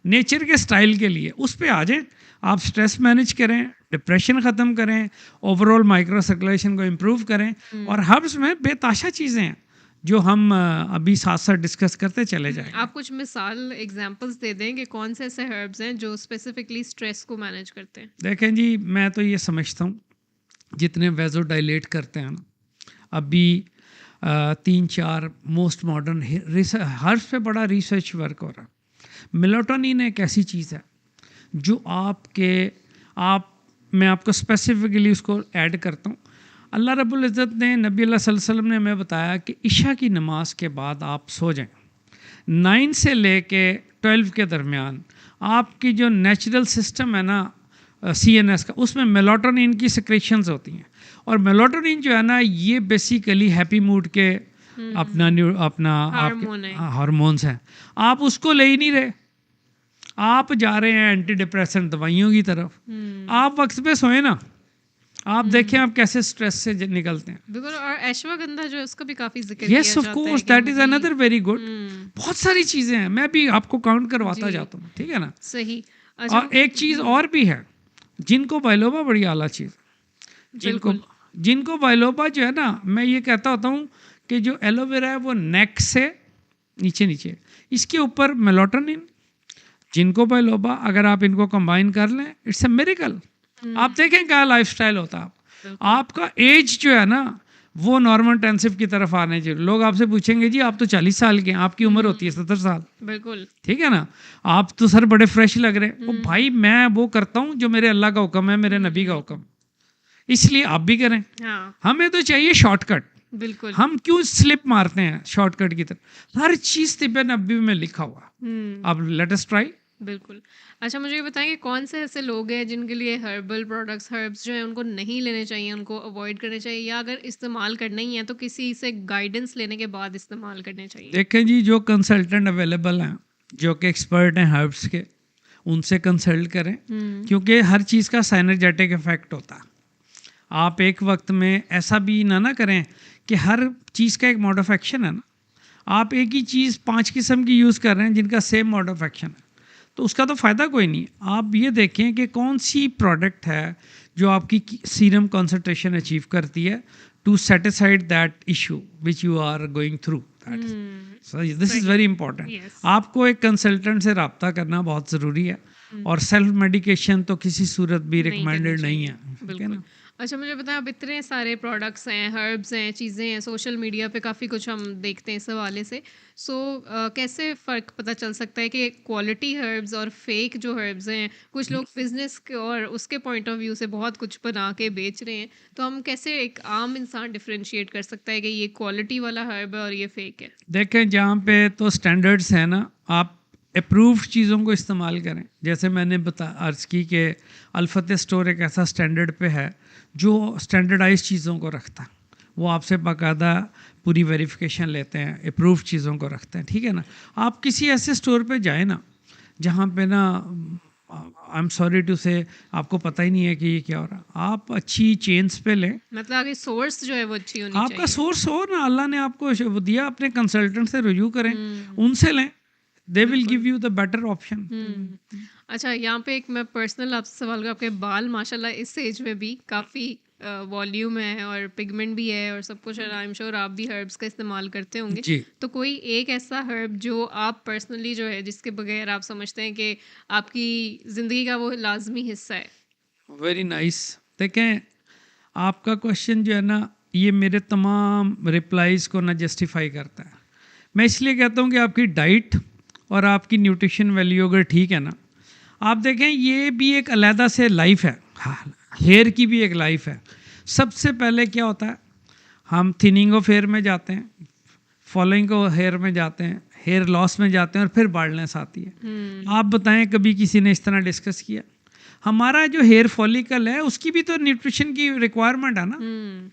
नेचर के स्टाइल के लिए। उस पे आ जाए, आप स्ट्रेस मैनेज करें, डिप्रेशन ख़त्म करें, ओवरऑल माइक्रो सर्कुलेशन को इम्प्रूव करें। और हर्ब्स में बेताशा चीज़ें हैं जो हम अभी साथ साथ डिस्कस करते चले जाएंगे। आप कुछ मिसाल एग्जांपल्स दे दें कि कौन से ऐसे हर्ब्स हैं जो स्पेसिफिकली स्ट्रेस को मैनेज करते हैं? देखें जी, मैं तो ये समझता हूँ जितने वेज़ोडाइलेट करते हैं ना, अभी 3-4 मोस्ट मॉडर्न हर्ब्स पे बड़ा रिसर्च वर्क हो रहा है। मेलाटोनिन एक ऐसी चीज़ है जो मैं आपको स्पेसिफिकली उसको ऐड करता हूँ। अल्लाह रब्बुल इज़्ज़त ने, नबी अल्लाह सल्लल्लाहु अलैहि वसल्लम ने हमें बताया कि इशा की नमाज के बाद आप सो जाएं। 9 से लेके 12 के दरमियान आपकी जो नेचुरल सिस्टम है ना CNS का, उसमें मेलाटोनिन की सिक्रेशंस होती हैं। और मेलाटोनिन जो है ना, ये बेसिकली हैप्पी मूड के अपना हार्मोन्स हैं। आप उसको ले ही नहीं रहे, आप जा रहे हैं एंटी डिप्रेसेंट दवाइयों की तरफ। आप वक्त पे सोए ना, आप देखें आप कैसे स्ट्रेस से निकलते हैं। बिल्कुल। और अश्वगंधा जो है उसका भी काफी जिक्र yes of course, that is another very good. बहुत सारी चीजें हैं, मैं भी आपको काउंट करवाता जाता हूँ, ठीक है ना। सही। और एक चीज और भी है, जिनको बाइलोबा बड़ी आला चीज, जिनको बाइलोबा जो है ना, मैं ये कहता होता हूँ कि जो एलोवेरा है वो नेक से नीचे इसके ऊपर मेलाटोनिन, जिनको बाइलोबा, अगर आप इनको कंबाइन कर लें, इट्स अ मिरेकल। आप देखें क्या लाइफस्टाइल होता है। आपका एज जो है ना वो नॉर्मोटेंसिव की तरफ आने चाहिए। लोग आपसे पूछेंगे जी आप तो 40 साल के हैं, आपकी उम्र होती है 70 साल। बिल्कुल ठीक है ना, आप तो सर बड़े फ्रेश लग रहे हैं। भाई मैं वो करता हूँ जो मेरे अल्लाह का हुक्म है, मेरे नबी का हुक्म, इसलिए आप भी करें। हमें तो चाहिए शॉर्टकट। बिल्कुल। हम क्यों स्लिप मारते हैं शॉर्टकट की तरफ? हर चीज तिब्ब नबवी में लिखा हुआ। अब लेट अस ट्राई। बिल्कुल। अच्छा, मुझे ये बताएं कौन से ऐसे लोग हैं जिनके लिए हर्बल प्रोडक्ट्स, हर्ब्स जो हैं उनको नहीं लेने चाहिए, उनको अवॉइड करने चाहिए, या अगर इस्तेमाल करना ही है तो किसी से गाइडेंस लेने के बाद इस्तेमाल करने चाहिए? देखें जी, जो कंसल्टेंट अवेलेबल हैं, जो कि एक्सपर्ट हैं हर्ब्स के, उनसे कंसल्ट करें। क्योंकि हर चीज़ का साइनर्जेटिक इफेक्ट होता है। आप एक वक्त में ऐसा भी ना करें कि हर चीज़ का एक मोड ऑफ एक्शन है ना। आप एक ही चीज़ 5 किस्म की यूज़ कर रहे हैं जिनका सेम मोड ऑफ एक्शन है, तो उसका तो फ़ायदा कोई नहीं। आप ये देखें कि कौन सी प्रोडक्ट है जो आपकी सीरम कॉन्सेंट्रेशन अचीव करती है to satisfied that issue which you are going through. This is very important. आपको एक कंसल्टेंट से रब्ता करना बहुत ज़रूरी है, और सेल्फ मेडिकेशन तो किसी सूरत भी रिकमेंडेड नहीं है, ठीक है ना। अच्छा, मुझे बताएं, अब इतने सारे प्रोडक्ट्स हैं, हर्ब्स हैं, चीज़ें हैं, सोशल मीडिया पे काफ़ी कुछ हम देखते हैं इस हवाले से। कैसे फ़र्क पता चल सकता है कि क्वालिटी हर्ब्स और फेक जो हर्ब्स हैं? कुछ लोग बिजनेस और उसके पॉइंट ऑफ व्यू से बहुत कुछ बना के बेच रहे हैं, तो हम कैसे एक आम इंसान डिफ्रेंशिएट कर सकता है कि ये क्वालिटी वाला हर्ब है और ये फेक है? देखें, जहाँ पे तो स्टैंडर्ड्स हैं ना, आप अप्रूव्ड चीज़ों को इस्तेमाल करें। जैसे मैंने अर्ज़ की कि अल्फतेह स्टोर एक ऐसा स्टैंडर्ड पे है जो स्टैंडर्डाइज चीज़ों को रखता है। वो आपसे बाकायदा पूरी वेरिफिकेशन लेते हैं, अप्रूव चीज़ों को रखते हैं, ठीक है ना। आप किसी ऐसे स्टोर पे जाए ना जहाँ पे ना, आई एम सॉरी टू से, आपको पता ही नहीं है कि ये क्या हो रहा है। आप अच्छी चेन्स पे लें, मतलब आगे सोर्स जो है वो अच्छी होनी आपका चाहिए। सोर्स हो ना, अल्लाह ने आपको वो दिया, अपने कंसल्टेंट से रिव्यू करें, उनसे लें, they will give you the better option. अच्छा, यहाँ पे एक मैं पर्सनल आपसे सवाल करूँ, आपके बाल माशाल्लाह इस एज में भी काफ़ी वॉल्यूम है और पिगमेंट भी है और सब कुछ है, आई एम श्योर आप भी हर्ब्स का इस्तेमाल करते होंगे। जी, तो कोई एक ऐसा हर्ब जो आप पर्सनली जो है जिसके बगैर आप समझते हैं कि आपकी ज़िंदगी का वो लाजमी हिस्सा है? Very nice. देखें, आपका क्वेश्चन जो है ना, ये मेरे तमाम रिप्लाईज को ना जस्टिफाई करता है। मैं इसलिए कहता हूँ कि आपकी डाइट और आपकी न्यूट्रिशन वैल्यू अगर ठीक है ना, आप देखें ये भी एक अलहदा से लाइफ है, हेयर की भी एक लाइफ है। सबसे पहले क्या होता है, हम थिनिंग ऑफ हेयर में जाते हैं, फॉलोइंग ऑफ हेयर में जाते हैं, हेयर लॉस में जाते हैं और फिर बाल्डनेस आती है। आप बताएं कभी किसी ने इस तरह डिस्कस किया? हमारा जो हेयर फॉलिकल है उसकी भी तो न्यूट्रिशन की रिक्वायरमेंट है ना।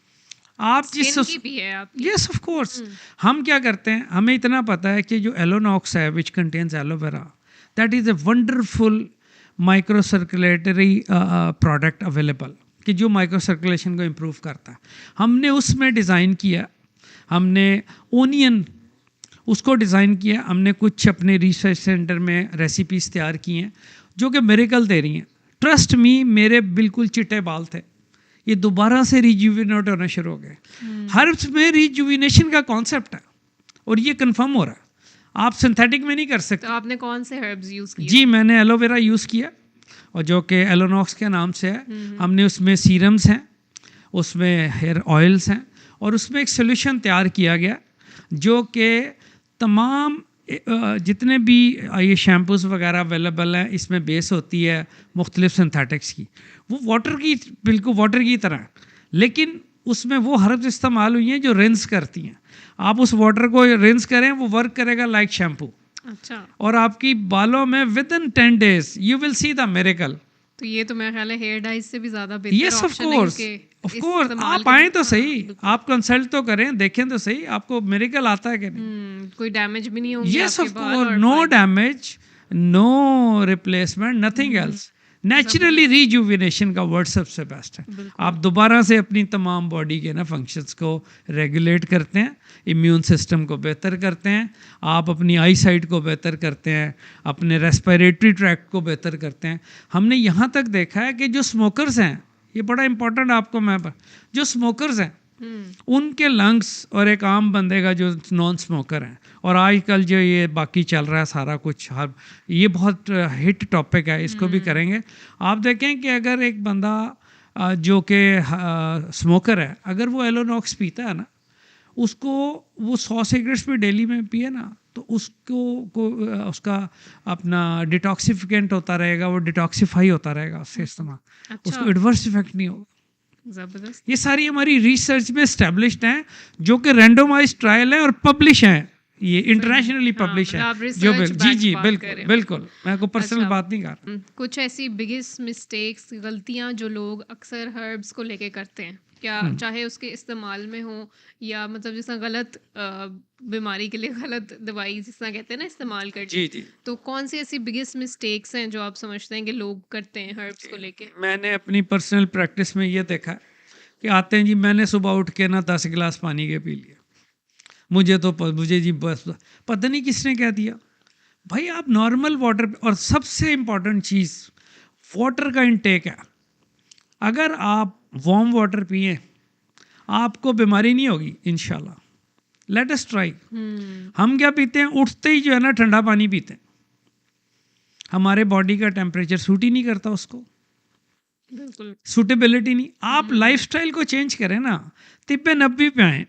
आप जिस स्किन की भी है आपकी। Yes of course. हम क्या करते हैं, हमें इतना पता है कि जो एलोनॉक्स है विच contains aloe vera, that is a wonderful micro circulatory product available, कि जो माइक्रो सर्कुलेशन को इम्प्रूव करता है। हमने उसमें डिज़ाइन किया, हमने ओनियन उसको डिज़ाइन किया, हमने कुछ अपने रिसर्च सेंटर में रेसिपीज़ तैयार की हैं जो कि मिरेकल दे रही हैं। ट्रस्ट मी, मेरे बिल्कुल चिट्टे बाल थे, ये दोबारा से रिजुविनेट होना शुरू हो गए। हर्ब्स में रिजुविनेशन का कॉन्सेप्ट है और ये कंफर्म हो रहा है, आप सिंथेटिक में नहीं कर सकते। तो आपने कौन से हर्ब्स यूज़ किए? जी, मैंने एलोवेरा यूज़ किया, और जो कि एलोनॉक्स के नाम से है। हमने उसमें सीरम्स हैं, उसमें हेयर ऑयल्स हैं, और उसमें एक सोल्यूशन तैयार किया गया जो कि तमाम जितने भी ये शैम्पूज़ वगैरह अवेलेबल हैं, इसमें बेस होती है मुख्तलिफ सिंथेटिक्स की, वो वाटर की, बिल्कुल वाटर की तरह, लेकिन उसमें वो हर्ब्स इस्तेमाल हुई हैं जो रिंस करती हैं। आप उस वाटर को रिंस करें, वो वर्क करेगा लाइक शैम्पू, अच्छा, और आपकी बालों में with in 10 days you will see the miracle. तो ये तो मेरा ख्याल है हेयर डाइज से भी ज़्यादा बेहतर यस ऑफ ऑप्शन है, कोर्स, क्योंकि ऑफ कोर्स। इस्तेमाल आप के आए लिए- तो हाँ, सही, बिल्कुल। आप कंसल्ट तो करें, देखें तो सही आपको मिरेकल आता है कि नहीं। कोई डैमेज भी नहीं होंगे यस आपके ऑफ बाल, कोर्स, और नो फायदा- damage, no replacement, nothing else. Naturally rejuvenation का वर्ड सबसे बेस्ट है। बिल्कुल। आप दोबारा से अपनी तमाम बॉडी के ना फंक्शंस को रेगुलेट करते हैं, इम्यून सिस्टम को बेहतर करते हैं, आप अपनी आई साइट को बेहतर करते हैं, अपने रेस्पिरेटरी ट्रैक्ट को बेहतर करते हैं। हमने यहाँ तक देखा है कि जो स्मोकर्स हैं, ये बड़ा इंपॉर्टेंट आपको मैं, जो स्मोकर्स हैं उनके लंग्स और एक आम बंदे का जो नॉन स्मोकर है, और आजकल जो ये बाकी चल रहा है सारा कुछ, हर ये बहुत हिट टॉपिक है, इसको भी करेंगे। आप देखें कि अगर एक बंदा जो कि स्मोकर है, अगर वो एलोनॉक्स पीता है ना, उसको वो 100 सिगरेट्स भी डेली में पिए ना, तो उसका अपना डिटॉक्सिफिकेंट होता रहेगा, वो डिटॉक्सीफाई होता रहेगा उससे इस्तेमाल, अच्छा। उसको एडवर्स इफेक्ट नहीं होगा। जबरदस्त। ये सारी हमारी रिसर्च में एस्टेब्लिश्ड हैं, जो कि रैंडोमाइज ट्रायल है और पब्लिश हैं, ये इंटरनेशनली पब्लिश है। मतलब आप जो research जी backed जी बात बिल्कुल कर रहे हैं। बिल्कुल, मैं को पर्सनल अच्छा। बात नहीं कर रहा। कुछ ऐसी बिगेस्ट मिस्टेक्स, गलतियां जो लोग अक्सर हर्ब्स को लेके करते हैं, क्या चाहे उसके इस्तेमाल में हो या मतलब जिस तरह गलत बीमारी के लिए गलत दवाई जिस तरह कहते हैं ना इस्तेमाल करनी, जी जी, तो कौन सी ऐसी बिगेस्ट मिस्टेक्स हैं जो आप समझते हैं कि लोग करते हैं हर्ब्स को लेके? मैंने अपनी पर्सनल प्रैक्टिस में ये देखा कि आते हैं जी, मैंने सुबह उठ के ना 10 गिलास पानी के पी लिया, मुझे जी बस पता नहीं किसने कह दिया। भाई आप नॉर्मल वाटर, और सबसे इम्पॉर्टेंट चीज़ वाटर का इंटेक है। अगर आप वार्म वाटर पिए, आपको बीमारी नहीं होगी इंशाल्लाह। Let us try. हम क्या पीते हैं, उठते ही जो है ना ठंडा पानी पीते हैं, हमारे बॉडी का टेम्परेचर सूट ही नहीं करता, उसको बिल्कुल। सूटेबिलिटी नहीं। आप लाइफस्टाइल को चेंज करें ना, तिब्बे नब्बी पे आए,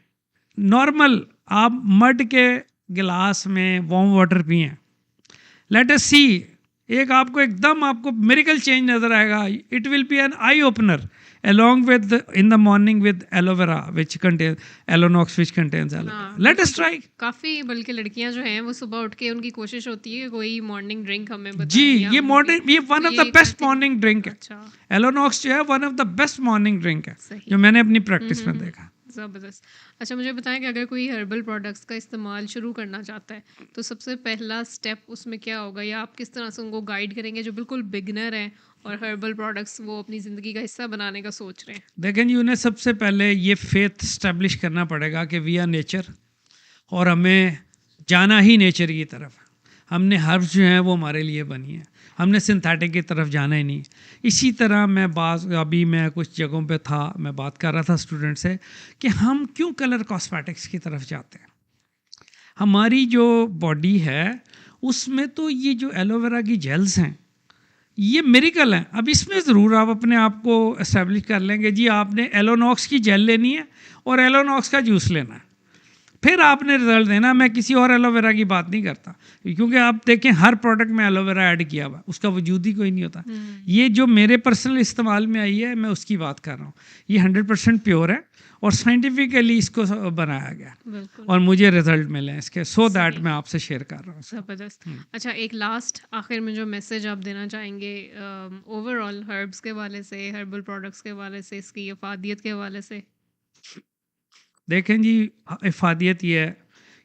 नॉर्मल आप मड के गिलास में वार्म वाटर पिए, लेट अस सी, एक आपको एकदम आपको मिरेकल चेंज नजर आएगा। It will be an eye opener along with in the morning with aloe vera which contains Elonox which contains aloe vera. Let us try. काफ़ी बल्कि लड़कियां जो हैं वो सुबह उठ के उनकी कोशिश होती है कोई मॉर्निंग ड्रिंक हमें बताएं। जी, या ये हम मॉर्निंग, ये one of the best morning drink है। अच्छा, एलोनॉक्स जो है one of the best morning drink है, सही। जो मैंने अपनी प्रैक्टिस में देखा। ज़बरदस्त। अच्छा मुझे बताएँ कि अगर कोई हर्बल प्रोडक्ट्स का इस्तेमाल शुरू करना चाहता है, तो सबसे पहला स्टेप उसमें क्या होगा? या आप किस तरह से उनको गाइड करेंगे जो बिल्कुल बिगिनर हैं और हर्बल प्रोडक्ट्स वो अपनी ज़िंदगी का हिस्सा बनाने का सोच रहे हैं? देखें जी, उन्हें सबसे पहले ये फेथ स्टैब्लिश करना पड़ेगा कि वी आर नेचर, और हमें जाना ही नेचर की तरफ है। हमने हर्ब्स जो हैं वो हमारे लिए बनी है, हमने सिंथेटिक की तरफ जाना ही नहीं। इसी तरह अभी मैं कुछ जगहों पे था, मैं बात कर रहा था स्टूडेंट से कि हम क्यों कलर कॉस्मेटिक्स की तरफ जाते हैं। हमारी जो बॉडी है उसमें तो ये जो एलोवेरा की जेल्स हैं ये मेरिकल हैं। अब इसमें ज़रूर आप अपने आप को इस्टेब्लिश कर लेंगे जी आपने एलोनॉक्स की जेल लेनी है और एलोनॉक्स का जूस लेना है, फिर आपने रिजल्ट देना। मैं किसी और एलोवेरा की बात नहीं करता, क्योंकि आप देखें हर प्रोडक्ट में एलोवेरा ऐड किया हुआ है, उसका वजूद ही कोई नहीं होता। ये जो मेरे पर्सनल इस्तेमाल में आई है मैं उसकी बात कर रहा हूँ। ये 100% प्योर है और साइंटिफिकली इसको बनाया गया बिल्कुल। और मुझे रिजल्ट मिले हैं इसके, सो दैट सही। मैं आपसे शेयर कर रहा हूँ। ज़बरदस्त। अच्छा एक लास्ट आखिर में जो मैसेज आप देना चाहेंगे ओवरऑल हर्ब्स के हवाले से, हर्बल प्रोडक्ट्स के हवाले से, इसकी अफादियत के हवाले से? देखें जी, इफ़ादियत ये है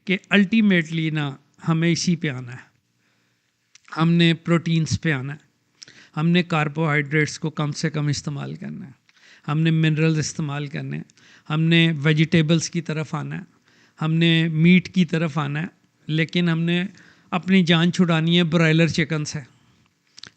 कि अल्टीमेटली ना हमें इसी पे आना है, हमने प्रोटीन्स पे आना है, हमने कार्बोहाइड्रेट्स को कम से कम इस्तेमाल करना है, हमने मिनरल्स इस्तेमाल करने हैं, हमने वेजिटेबल्स की तरफ आना है, हमने मीट की तरफ आना है, लेकिन हमने अपनी जान छुड़ानी है ब्रॉयलर चिकन से,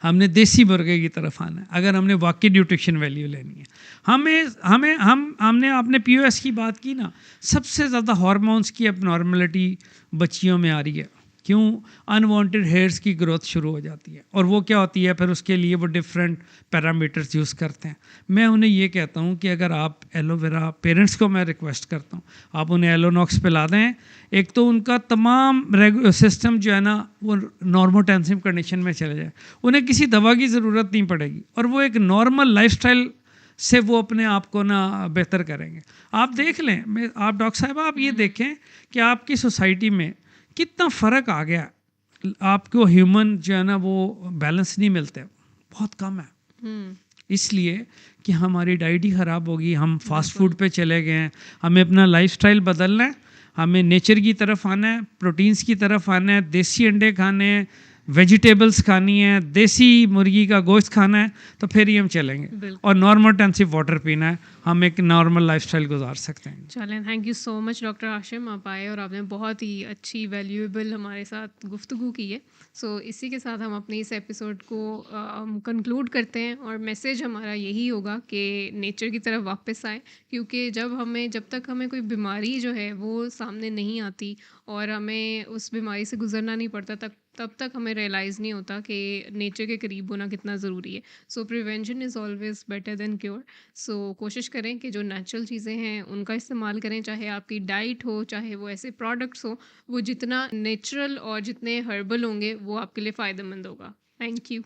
हमने देसी मुर्गे की तरफ आना है अगर हमने वाकई न्यूट्रिशन वैल्यू लेनी है। हमने आपने पीओएस की बात की ना, सबसे ज़्यादा हार्मोन्स की अब नॉर्मलिटी बच्चियों में आ रही है। क्यों? अनवांटेड हेयर्स की ग्रोथ शुरू हो जाती है, और वो क्या होती है फिर उसके लिए वो डिफरेंट पैरामीटर्स यूज़ करते हैं। मैं उन्हें ये कहता हूँ कि अगर आप एलोवेरा, पेरेंट्स को मैं रिक्वेस्ट करता हूँ आप उन्हें एलोनॉक्स पिला दें। एक तो उनका तमाम सिस्टम जो है ना वो नॉर्मोटेंसिव कंडीशन में चले जाए, उन्हें किसी दवा की ज़रूरत नहीं पड़ेगी, और वो एक नॉर्मल लाइफस्टाइल से वो अपने आप को ना बेहतर करेंगे। आप देख लें, आप डॉक्टर साहब आप ये देखें कि आपकी सोसाइटी में कितना फ़र्क आ गया। आपको ह्यूमन जो है ना वो बैलेंस नहीं मिलते, बहुत कम है, इसलिए कि हमारी डाइट ही ख़राब होगी, हम फास्ट फूड पे चले गए हैं। हमें अपना लाइफस्टाइल बदलना है, हमें नेचर की तरफ आना है, प्रोटीन्स की तरफ आना है, देसी अंडे खाने हैं, वेजिटेबल्स खानी है, देसी मुर्गी का गोश्त खाना है, तो फिर ही हम चलेंगे, और नॉर्मल टेंसिव वाटर पीना है, हम एक नॉर्मल लाइफस्टाइल गुजार सकते हैं। चलें, thank you so much doctor Ashim, आप आए और आपने बहुत ही अच्छी वैल्यूएबल हमारे साथ गुफ्तगू की है। सो इसी के साथ हम अपने इस एपिसोड को कंक्लूड करते हैं, और मैसेज हमारा यही होगा कि नेचर की तरफ वापस आएँ, क्योंकि जब तक हमें कोई बीमारी जो है वो सामने नहीं आती और हमें उस बीमारी से गुजरना नहीं पड़ता, तब तक हमें रियलाइज़ नहीं होता कि नेचर के करीब होना कितना ज़रूरी है। So prevention is always better than cure. So कोशिश करें कि जो नेचुरल चीज़ें हैं उनका इस्तेमाल करें, चाहे आपकी डाइट हो, चाहे वो ऐसे प्रोडक्ट्स हो, वो जितना नेचुरल और जितने हर्बल होंगे वो आपके लिए फ़ायदेमंद होगा। Thank you.